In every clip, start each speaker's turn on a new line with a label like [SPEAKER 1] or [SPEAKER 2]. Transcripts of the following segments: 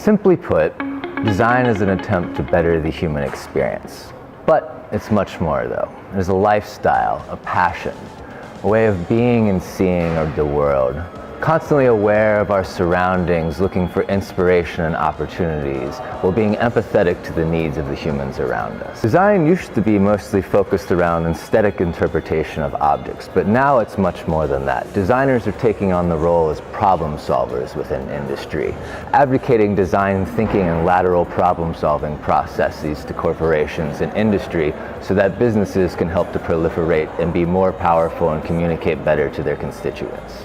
[SPEAKER 1] Simply put, design is an attempt to better the human experience. But it's much more though. There's a lifestyle, a passion, a way of being and seeing of the world, constantly aware of our surroundings, looking for inspiration and opportunities, while being empathetic to the needs of the humans around us. Design used to be mostly focused around aesthetic interpretation of objects, but now it's much more than that. Designers are taking on the role as problem solvers within industry, advocating design thinking and lateral problem-solving processes to corporations and industry so that businesses can help to proliferate and be more powerful and communicate better to their constituents.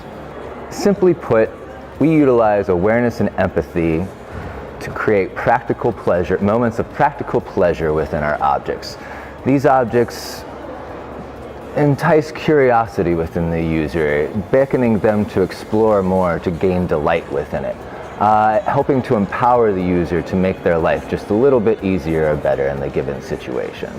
[SPEAKER 1] Simply put, we utilize awareness and empathy to create practical pleasure, moments of practical pleasure within our objects. These objects entice curiosity within the user, beckoning them to explore more, to gain delight within it, helping to empower the user to make their life just a little bit easier or better in the given situation.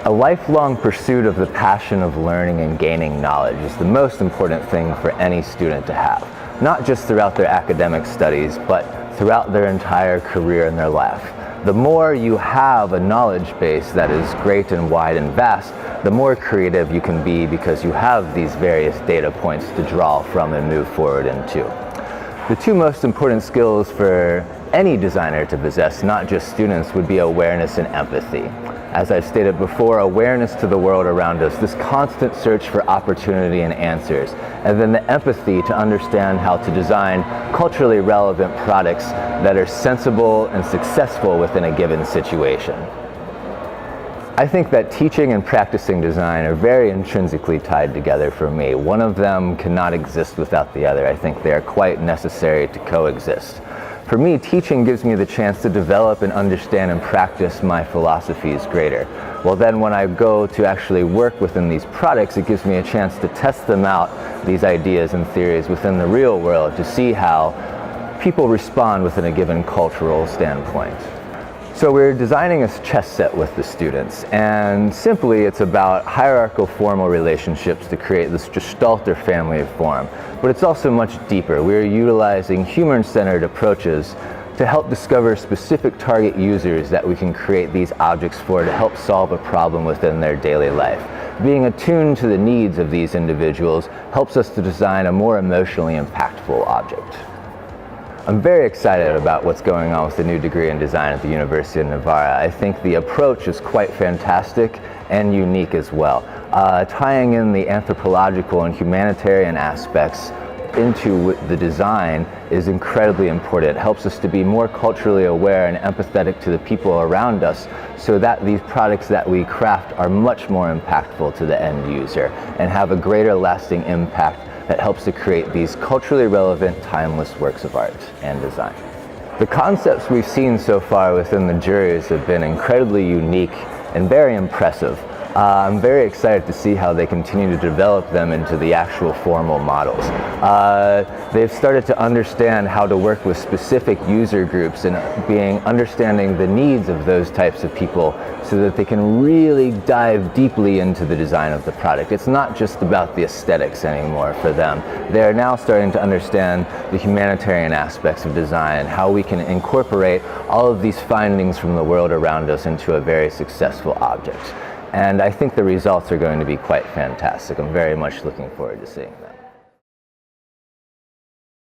[SPEAKER 1] A lifelong pursuit of the passion of learning and gaining knowledge is the most important thing for any student to have, not just throughout their academic studies, but throughout their entire career and their life. The more you have a knowledge base that is great and wide and vast, the more creative you can be because you have these various data points to draw from and move forward into. The two most important skills for any designer to possess, not just students, would be awareness and empathy. As I've stated before, awareness to the world around us, this constant search for opportunity and answers, and then the empathy to understand how to design culturally relevant products that are sensible and successful within a given situation. I think that teaching and practicing design are very intrinsically tied together for me. One of them cannot exist without the other. I think they are quite necessary to coexist. For me, teaching gives me the chance to develop and understand and practice my philosophies greater. Well then, when I go to actually work within these products, it gives me a chance to test them out, these ideas and theories within the real world, to see how people respond within a given cultural standpoint. So we're designing a chess set with the students, and simply it's about hierarchical formal relationships to create this gestalt or family of form. But it's also much deeper. We're utilizing human-centered approaches to help discover specific target users that we can create these objects for to help solve a problem within their daily life. Being attuned to the needs of these individuals helps us to design a more emotionally impactful object. I'm very excited about what's going on with the new degree in design at the University of Navarra. I think the approach is quite fantastic and unique as well. Tying in the anthropological and humanitarian aspects into the design is incredibly important. It helps us to be more culturally aware and empathetic to the people around us so that these products that we craft are much more impactful to the end user and have a greater lasting impact that helps to create these culturally relevant, timeless works of art and design. The concepts we've seen so far within the juries have been incredibly unique and very impressive. I'm very excited to see how they continue to develop them into the actual formal models. They've started to understand how to work with specific user groups and understanding the needs of those types of people so that they can really dive deeply into the design of the product. It's not just about the aesthetics anymore for them. They're now starting to understand the humanitarian aspects of design and how we can incorporate all of these findings from the world around us into a very successful object. And I think the results are going to be quite fantastic. I'm very much looking forward to seeing that.